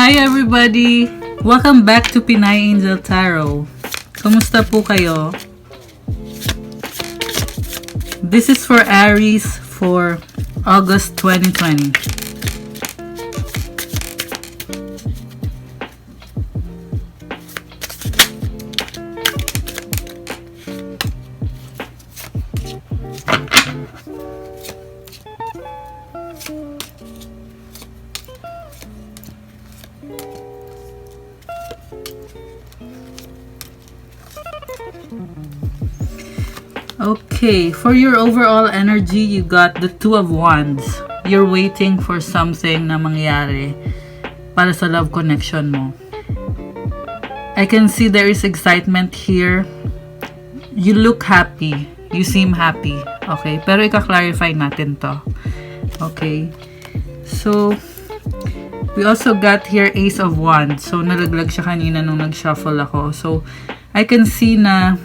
Hi everybody! Welcome back to Pinay Angel Tarot. Kamusta po kayo? This is for Aries for August 2020. Okay, for your overall energy, you got the Two of Wands. You're waiting for something na mangyari para sa love connection mo. I can see there is excitement here. You look happy. You seem happy. Okay, pero ika-clarify natin to. Okay, so we also got here Ace of Wands. So nalaglag siya kanina nung nag-shuffle ako. So I can see na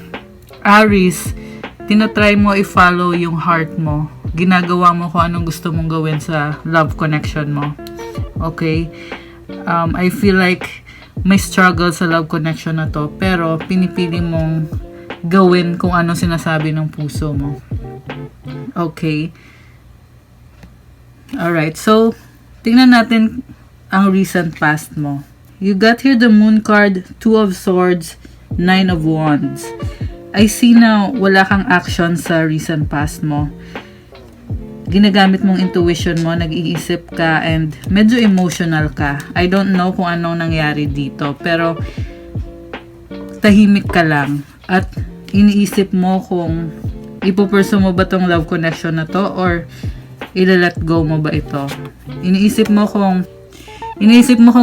Aries, tinatry mo i-follow yung heart mo. Ginagawa mo kung anong gusto mong gawin sa love connection mo. Okay? I feel like may struggle sa love connection na to, pero pinipili mong gawin kung anong sinasabi ng puso mo. Okay? Alright, so tingnan natin ang recent past mo. You got here the Moon card, Two of Swords, Nine of Wands. I see na wala kang action sa recent past mo. Ginagamit mong intuition mo, nag-iisip ka, and medyo emotional ka. I don't know kung anong nangyari dito, pero tahimik ka lang. At iniisip mo kung ipupursue mo ba tong love connection na to, or ila-let go mo ba ito. Iniisip mo kung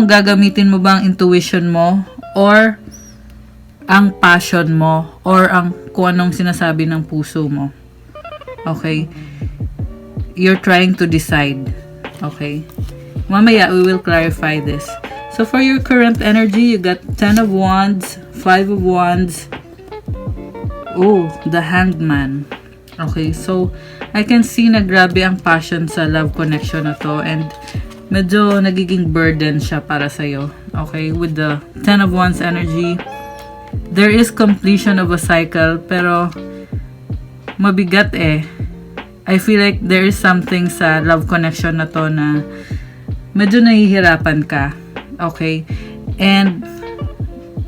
gagamitin mo ba ang intuition mo, or ang passion mo, or ang kung anong sinasabi ng puso mo. Okay? You're trying to decide. Okay? Mamaya, we will clarify this. So, for your current energy, you got 10 of Wands, 5 of Wands. Oh, the Hanged Man. Okay, so, I can see na grabe ang passion sa love connection na to, and medyo nagiging burden siya para sa'yo. Okay? With the 10 of Wands energy, there is completion of a cycle, pero mabigat eh. I feel like there is something sa love connection na to na medyo nahihirapan ka. Okay? And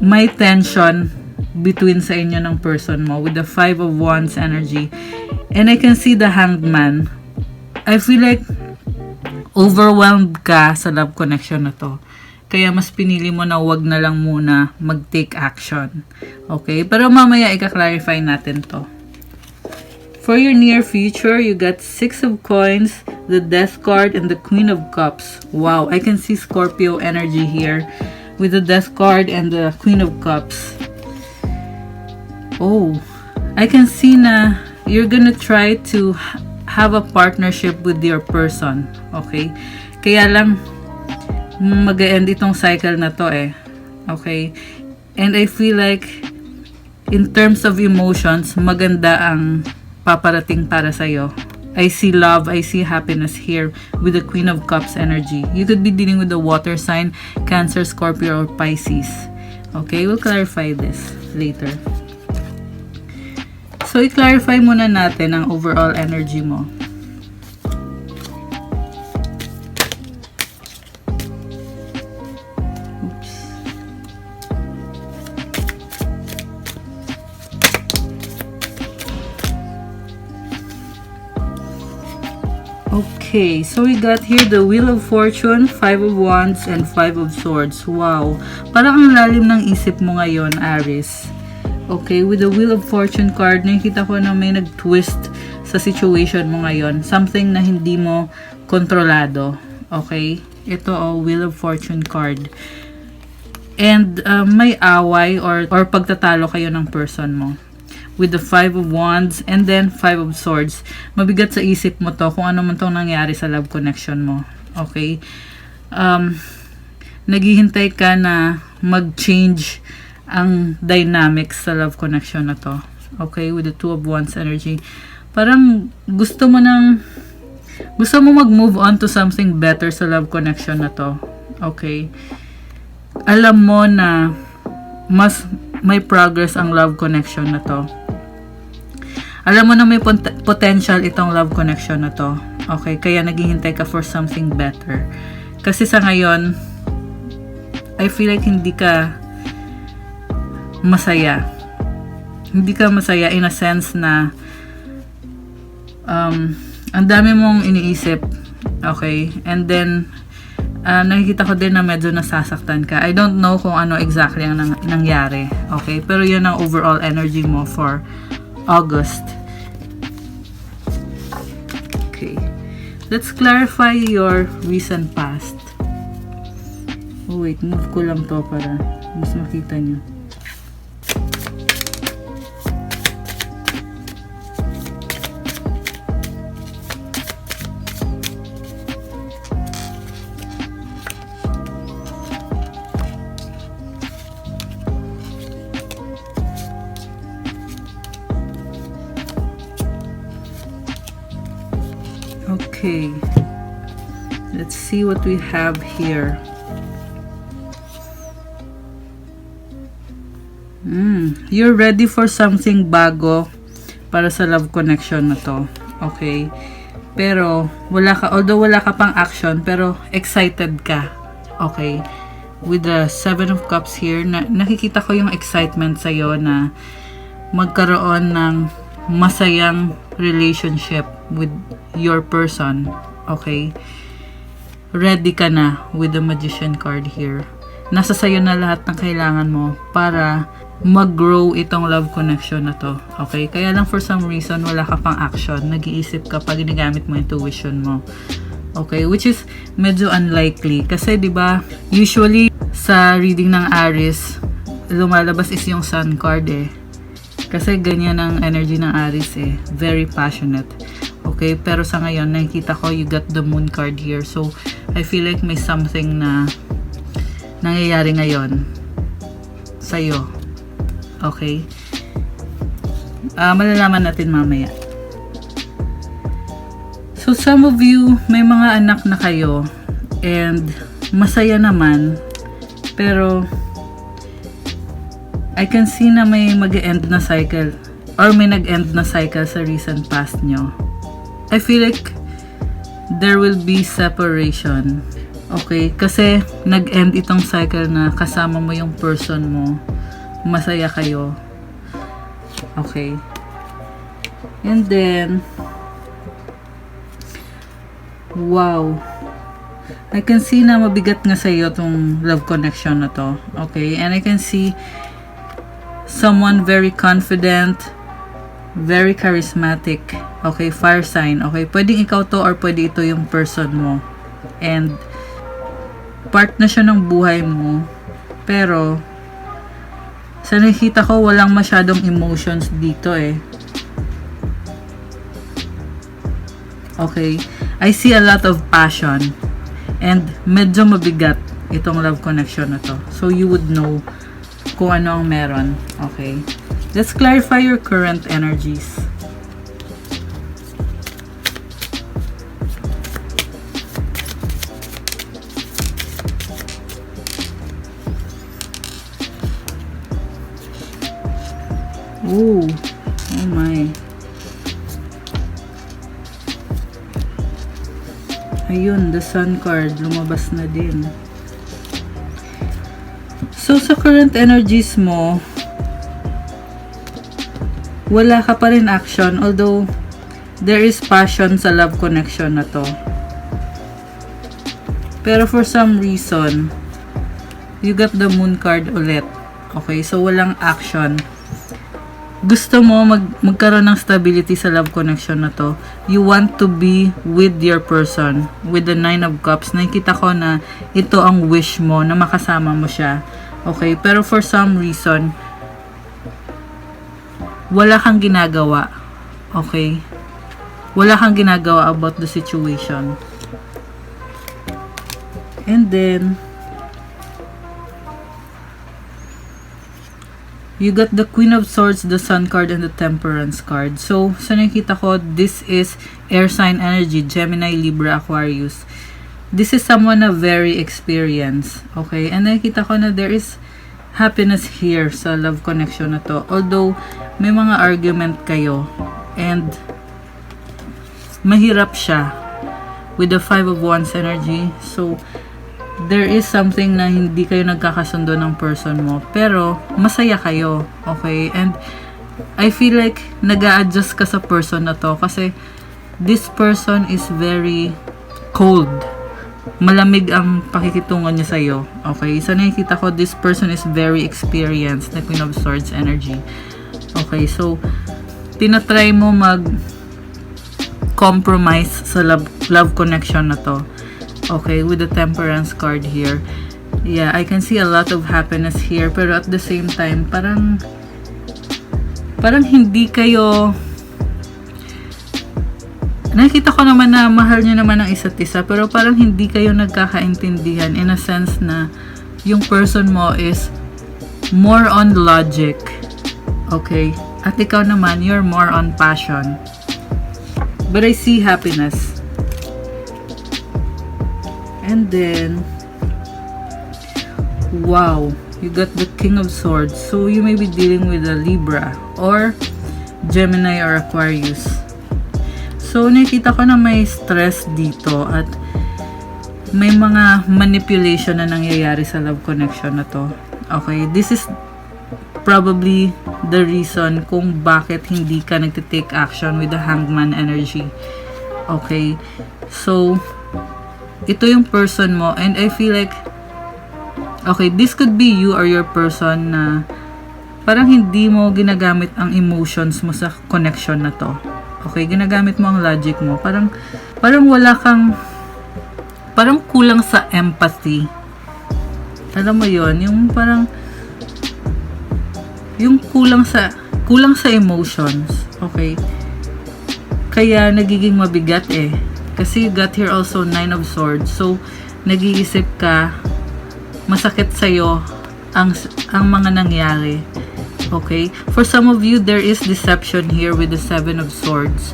may tension between sa inyo ng person mo with the 5 of Wands energy. And I can see the Hanged Man. I feel like overwhelmed ka sa love connection na to. Kaya mas pinili mo na wag na lang muna mag-take action. Okay? Pero mamaya ika-clarify natin to. For your near future, you got 6 of Coins, the Death card, and the Queen of Cups. Wow, I can see Scorpio energy here with the Death card and the Queen of Cups. Oh, I can see na you're gonna try to have a partnership with your person. Okay? Kaya lang mag-end itong cycle na to eh. Okay? And I feel like in terms of emotions, maganda ang paparating para sa'yo. I see love, I see happiness here with the Queen of Cups energy. You could be dealing with the water sign, Cancer, Scorpio, or Pisces. Okay? We'll clarify this later. So, i-clarify muna natin ang overall energy mo. Okay, so we got here the Wheel of Fortune, 5 of Wands, and 5 of Swords. Wow, parang ang lalim ng isip mo ngayon, Aries. Okay, with the Wheel of Fortune card, nakikita ko na may nag-twist sa situation mo ngayon. Something na hindi mo kontrolado. Okay, ito Wheel of Fortune card. And may away or pagtatalo kayo ng person mo. With the 5 of Wands and then 5 of Swords. Mabigat sa isip mo to kung ano man tong nangyari sa love connection mo. Okay? Naghihintay ka na mag-change ang dynamics sa love connection na to. Okay? With the 2 of Wands energy. Parang gusto mo mag-move on to something better sa love connection na to. Okay? alam mo na mas may progress ang love connection na to. Alam mo na may potential itong love connection na to. Okay, kaya naghihintay ka for something better. Kasi sa ngayon, I feel like hindi ka masaya. Hindi ka masaya in a sense na ang dami mong iniisip. Okay, and then nakikita ko din na medyo nasasaktan ka. I don't know kung ano exactly ang nangyari. Okay, pero yun ang overall energy mo for August. Okay. Let's clarify your recent past. Oh wait, move ko lang to para mas makita nyo. Okay, let's see what we have here. You're ready for something bago para sa love connection na to. Okay, pero although wala ka pang action, pero excited ka. Okay, with the 7 of Cups here, nakikita ko yung excitement sa'yo na magkaroon ng masayang relationship with your person. Okay, ready ka na with the Magician card here. Nasa sayo na lahat ng kailangan mo para mag-grow itong love connection na to. Okay, kaya lang for some reason wala ka pang action, nag-iisip ka pag ginagamit mo intuition mo. Okay, which is medyo unlikely kasi 'di ba usually sa reading ng Aries lumalabas is yung Sun card eh. Kasi ganyan ang energy ng Aries eh. Very passionate. Okay, pero sa ngayon, nakikita ko you got the Moon card here. So, I feel like may something na nangyayari ngayon sa'yo. Okay? Malalaman natin mamaya. So, some of you, may mga anak na kayo and masaya naman, pero I can see na may mag-end na cycle or may nag-end na cycle sa recent past nyo. I feel like there will be separation. Okay? Kasi nag-end itong cycle na kasama mo yung person mo. Masaya kayo. Okay? And then, wow. I can see na mabigat nga sa'yo tong love connection na to. Okay? And I can see someone very confident, very charismatic. Okay, fire sign. Okay, pwedeng ikaw to or pwede ito yung person mo. And part na siya ng buhay mo. Pero sa nakikita ko, walang masyadong emotions dito eh. Okay, I see a lot of passion. And medyo mabigat itong love connection na to. So you would know kung ano ang meron. Okay. Let's clarify your current energies. Ooh. Oh my. Ayun, the Sun card. Lumabas na din. So, sa current energies mo, wala ka pa rin action, although there is passion sa love connection na to. Pero for some reason, you got the Moon card ulit. Okay, so walang action. Gusto mo magkaroon ng stability sa love connection na to. You want to be with your person. With the 9 of Cups, nakikita ko na ito ang wish mo, na makasama mo siya. Okay, pero for some reason, wala kang ginagawa. Okay? Wala kang ginagawa about the situation. And then, you got the Queen of Swords, the Sun card, and the Temperance card. So, sa nakikita ko, this is air sign energy, Gemini, Libra, Aquarius. this is someone na very experienced. Okay? And nakikita ko na there is happiness here sa love connection na to. Although, may mga argument kayo. And, mahirap siya with the 5 of Wands energy. So, there is something na hindi kayo nagkakasundo ng person mo. Pero, masaya kayo. Okay? And, I feel like nag-a-adjust ka sa person na to. Kasi, this person is very cold. Malamig ang pakikitungan niya sa'yo. Okay? So, nakikita ko, this person is very experienced na Queen of Swords energy. Okay? So, tinatry mo mag-compromise sa love connection na to. Okay? With the Temperance card here. Yeah, I can see a lot of happiness here. Pero at the same time, parang hindi kayo... Nakikita ko naman na mahal nyo naman ang isa't isa, pero parang hindi kayo nagkakaintindihan in a sense na yung person mo is more on logic. Okay? At ikaw naman, you're more on passion. But I see happiness. And then, wow, you got the King of Swords. So, you may be dealing with a Libra or Gemini or Aquarius. So, nakikita ko na may stress dito at may mga manipulation na nangyayari sa love connection na to. Okay, this is probably the reason kung bakit hindi ka nagtitake action with the Hangman energy. Okay, so, ito yung person mo and I feel like, okay, this could be you or your person na parang hindi mo ginagamit ang emotions mo sa connection na to. Okay, ginagamit mo ang logic mo. Parang wala kang, parang kulang sa empathy. Alam mo yon, yung parang, yung kulang sa emotions. Okay. Kaya nagiging mabigat eh. Kasi you got here also 9 of Swords. So, nag-iisip ka, masakit sa'yo ang mga nangyari. Okay? For some of you, there is deception here with the 7 of Swords.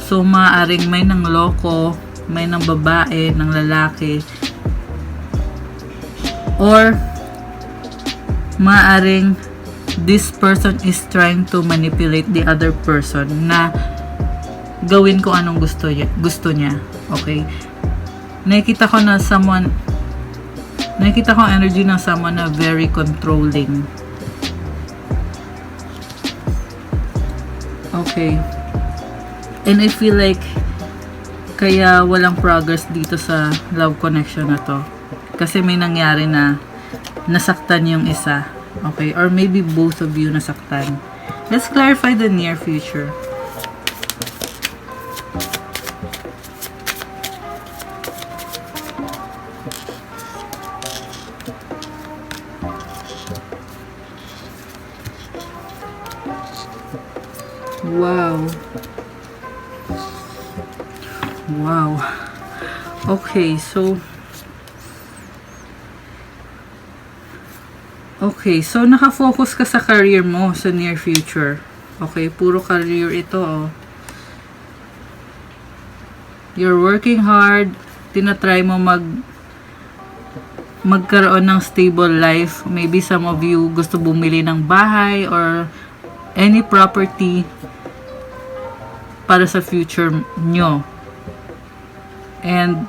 So, maaaring may nang loko, may nang babae, nang lalaki. Or, maaaring this person is trying to manipulate the other person na gawin ko anong gusto niya. Okay? Nakikita ko energy ng someone na very controlling. Okay. And I feel like kaya walang progress dito sa love connection na to. Kasi may nangyari na nasaktan yung isa. Okay? Or maybe both of you nasaktan. Let's clarify the near future. Wow. Wow. Okay, so nakafocus ka sa career mo sa near future. Okay, puro career ito, oh. You're working hard, tinatry mo magkaroon ng stable life. Maybe some of you gusto bumili ng bahay or any property para sa future nyo. And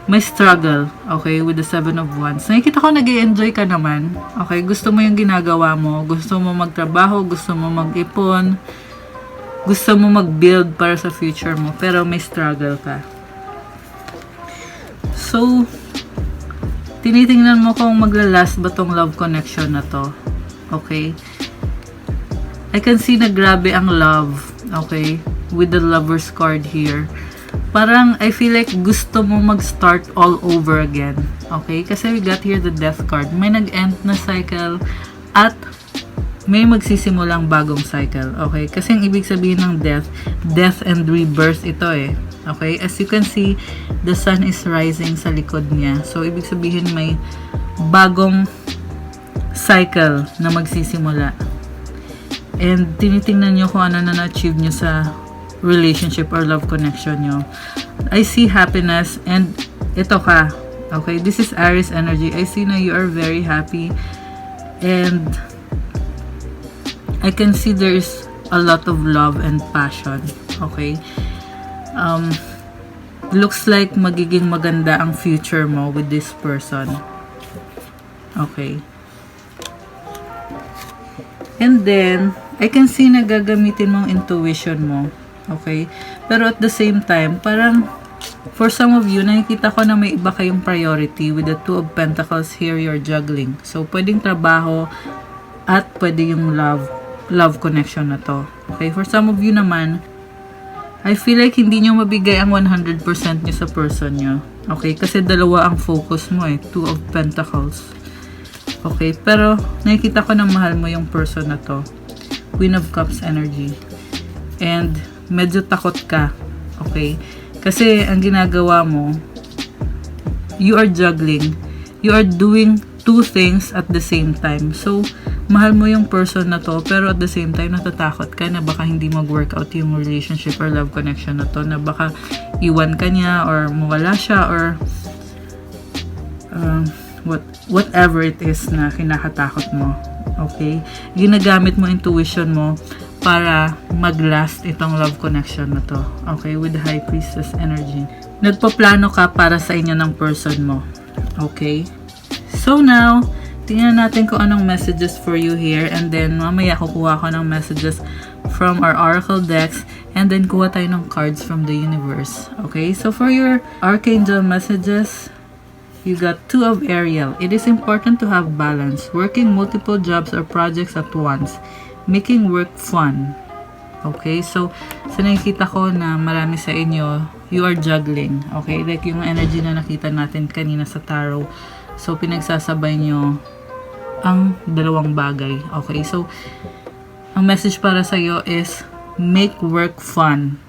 may struggle, okay, with the 7 of Wands. Nakikita ko nag-i-enjoy ka naman. Okay, gusto mo yung ginagawa mo. Gusto mo magtrabaho, gusto mo mag-ipon, gusto mo mag-build para sa future mo. Pero may struggle ka. So, tinitingnan mo kung maglalast ba tong love connection na to. Okay? I can see na grabe ang love. Okay? With the Lover's card here. Parang, I feel like gusto mo mag-start all over again. Okay? Kasi we got here the Death card. May nag-end na cycle at may magsisimulang bagong cycle. Okay? Kasi ang ibig sabihin ng death and rebirth ito eh. Okay? As you can see, the sun is rising sa likod niya. So, ibig sabihin may bagong cycle na magsisimula. And tinitingnan nyo kung ano na na-achieve nyo sa relationship or love connection nyo. I see happiness and ito ka. Okay, this is Aries energy. I see na you are very happy, and I can see there is a lot of love and passion. Okay, looks like magiging maganda ang future mo with this person. Okay, and then I can see na gagamitin mong intuition mo. Okay, pero at the same time, parang for some of you, nakikita ko na may iba kayong priority with the Two of Pentacles here, you're juggling. So, pwedeng trabaho at pwede yung love connection na to. Okay, for some of you naman, I feel like hindi nyo mabigay ang 100% nyo sa person nyo. Okay, kasi dalawa ang focus mo eh, Two of Pentacles. Okay, pero nakikita ko na mahal mo yung person na to. Queen of Cups energy. And medyo takot ka. Okay, kasi ang ginagawa mo, you are juggling. You are doing two things at the same time. So, mahal mo yung person na to, pero at the same time, natatakot ka na baka hindi mag-work out yung relationship or love connection na to, na baka iwan ka niya or mawala siya or whatever it is na kinakatakot mo. Okay? Ginagamit mo intuition mo para mag-last itong love connection na to. Okay? With the High Priestess energy. Nagpaplano ka para sa inyo ng person mo. Okay? So now, tingnan natin kung anong messages for you here, and then mamaya kukuha ko ng messages from our oracle decks, and then kuha tayo ng cards from the universe. Okay? So for your Archangel Messages, you got Two of Ariel. It is important to have balance. Working multiple jobs or projects at once. Making work fun. Okay, so nakikita ko na marami sa inyo, you are juggling. Okay, like yung energy na nakita natin kanina sa tarot. So, pinagsasabay nyo ang dalawang bagay. Okay, so ang message para sa'yo is make work fun.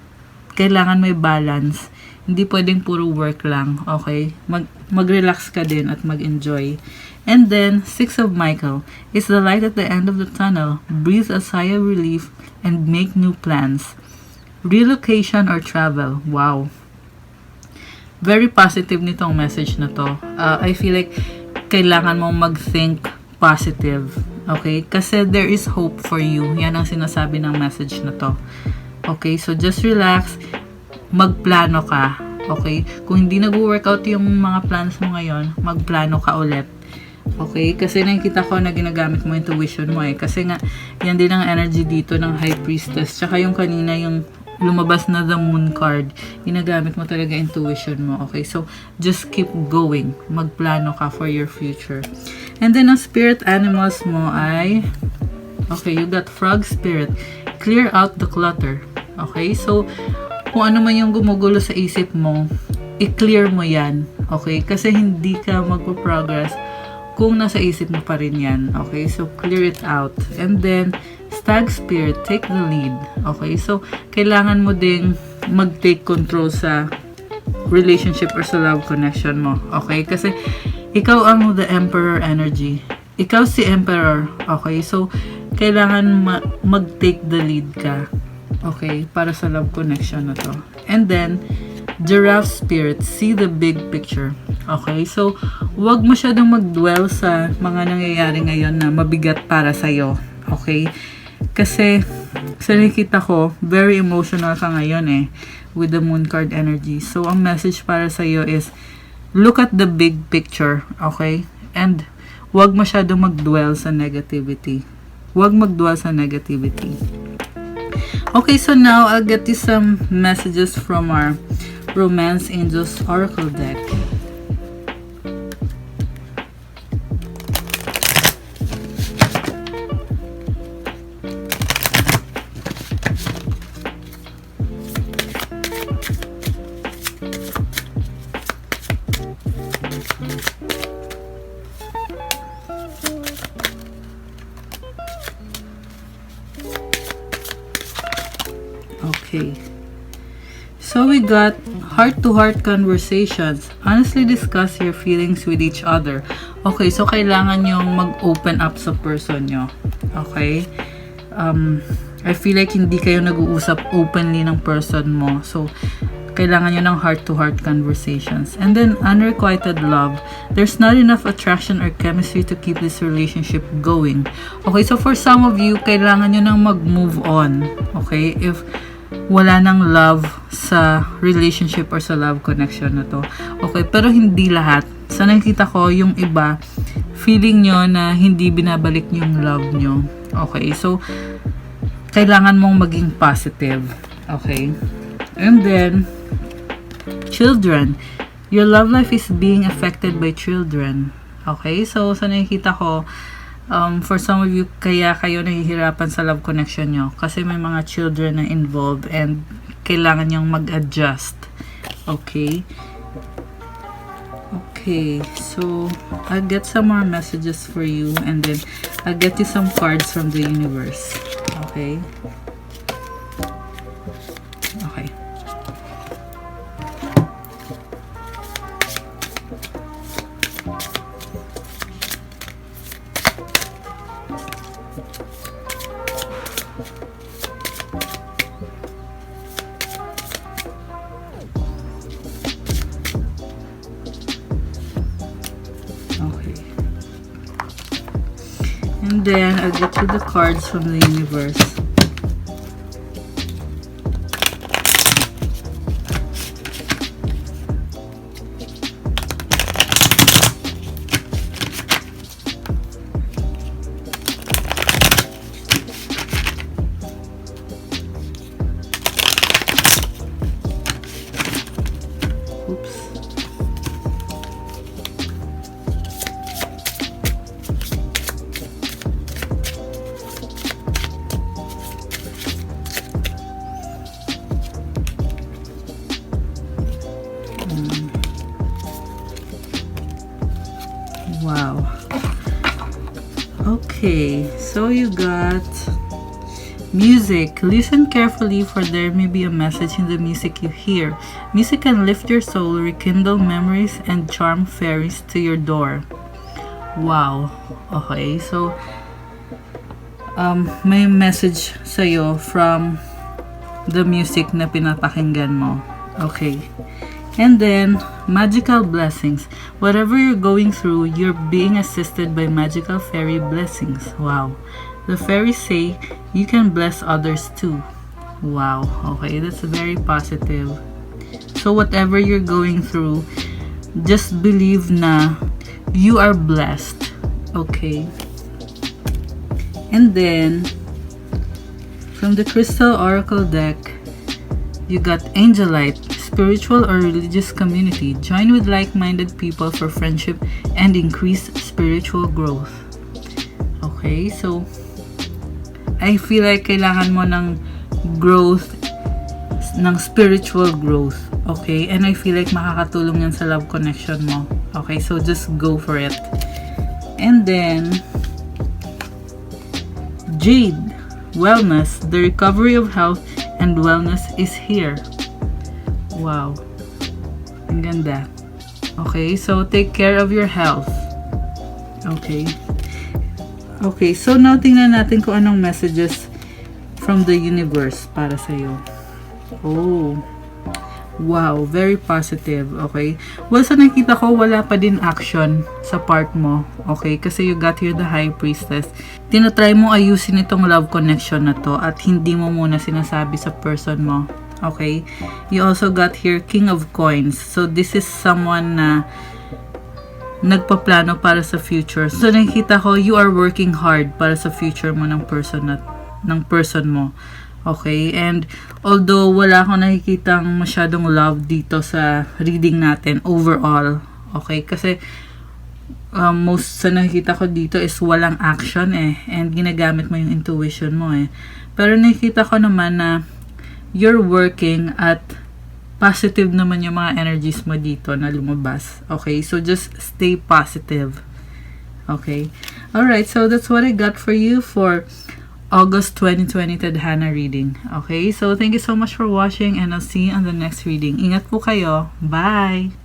Kailangan may balance. Hindi pwedeng puro work lang. Okay, mag-relax ka din at mag-enjoy. And then, Six of Michael. It's the light at the end of the tunnel. Breathe a sigh of relief and make new plans. Relocation or travel. Wow. Very positive nitong message na to. I feel like kailangan mo mag-think positive. Okay? Kasi there is hope for you. Yan ang sinasabi ng message na to. Okay? So, just relax. Magplano ka. Okay? Kung hindi nag-workout yung mga plans mo ngayon, magplano ka ulit. Okay? Kasi nakikita ko na ginagamit mo intuition mo eh. Kasi nga, yan din ang energy dito ng High Priestess. Tsaka yung kanina, yung lumabas na the Moon card, ginagamit mo talaga intuition mo. Okay? So, just keep going. Magplano ka for your future. And then, ang spirit animals mo ay, okay, you got Frog Spirit. Clear out the clutter. Okay? So, kung ano man yung gumugulo sa isip mo, i-clear mo yan. Okay? Kasi hindi ka magpo-progress kung nasa isip mo pa rin yan. Okay? So, clear it out. And then, Stag Spirit, take the lead. Okay? So, kailangan mo ding mag-take control sa relationship or sa love connection mo. Okay? Kasi, ikaw ang the Emperor energy. Ikaw si Emperor. Okay? So, kailangan mag-take the lead ka. Okay? Para sa love connection na to. And then, Giraffe Spirit, see the big picture. Okay? So, huwag masyadong mag-dwell sa mga nangyayari ngayon na mabigat para sa'yo. Okay? Kasi, sa nakikita ko, very emotional ka ngayon eh, with the Moon card energy. So, ang message para sa'yo is, look at the big picture. Okay? And, huwag masyadong mag-dwell sa negativity. Huwag mag-dwell sa negativity. Okay, so now, I'll get you some messages from our Romance Angels Oracle deck. Okay. So we got heart-to-heart conversations. Honestly discuss your feelings with each other. Okay, so kailangan yung mag-open up sa person nyo. Okay? I feel like hindi kayo nag-uusap openly ng person mo. So, Kailangan nyo ng heart-to-heart conversations. And then, unrequited love. There's not enough attraction or chemistry to keep this relationship going. Okay, so for some of you, kailangan nyo nang mag-move on. Okay, if wala nang love sa relationship or sa love connection na to. Okay, pero hindi lahat. Sa nakikita ko, yung iba, feeling nyo na hindi binabalik yung love nyo. Okay, so, kailangan mong maging positive. Okay? And then, children. Your love life is being affected by children. Okay? So, sa nakikita ko, for some of you, kaya kayo nahihirapan sa love connection nyo. Kasi may mga children na involved and kailangan nyong mag-adjust. Okay? Okay. So, I'll get some more messages for you and then I'll get you some cards from the universe. Okay? Okay. Okay. And then I'll get you the cards from the universe. Wow. Okay, so you got music. Listen carefully, for there may be a message in the music you hear. Music can lift your soul, rekindle memories, and charm fairies to your door. Wow. Okay, so may message sa'yo from the music na pinapakinggan mo. Okay. And then, magical blessings. Whatever you're going through, you're being assisted by magical fairy blessings. Wow. The fairies say you can bless others too. Wow. Okay, that's very positive. So whatever you're going through, just believe na you are blessed. Okay. And then, from the Crystal Oracle deck, you got Angelite. Spiritual or religious community. Join with like-minded people for friendship and increase spiritual growth. Okay, so I feel like kailangan mo ng growth, ng spiritual growth. Okay, and I feel like makakatulong yan sa love connection mo. Okay, so just go for it. And then Jade, wellness. The recovery of health and wellness is here. Wow. Ang ganda. Okay, so take care of your health. Okay. Okay, so now tingnan natin kung anong messages from the universe para sa'yo. Oh. Wow, very positive. Okay. Well, sa nakita ko, wala pa din action sa part mo. Okay, kasi you got here the High Priestess. Tinatry mo ayusin itong love connection na to at hindi mo muna sinasabi sa person mo. Okay, you also got here King of Coins. So this is someone na nagpaplano para sa future. So nakikita ko you are working hard para sa future mo ng person mo. Okay, and although wala akong nakikitang masyadong love dito sa reading natin overall. Okay, kasi most sa nakikita ko dito is walang action and ginagamit mo yung intuition mo Pero nakikita ko naman na you're working at positive naman yung mga energies mo dito na lumabas. Okay, so just stay positive. Okay, alright, so that's what I got for you for August 2020 TADHANA reading. Okay, so thank you so much for watching and I'll see you on the next reading. Ingat po kayo. Bye!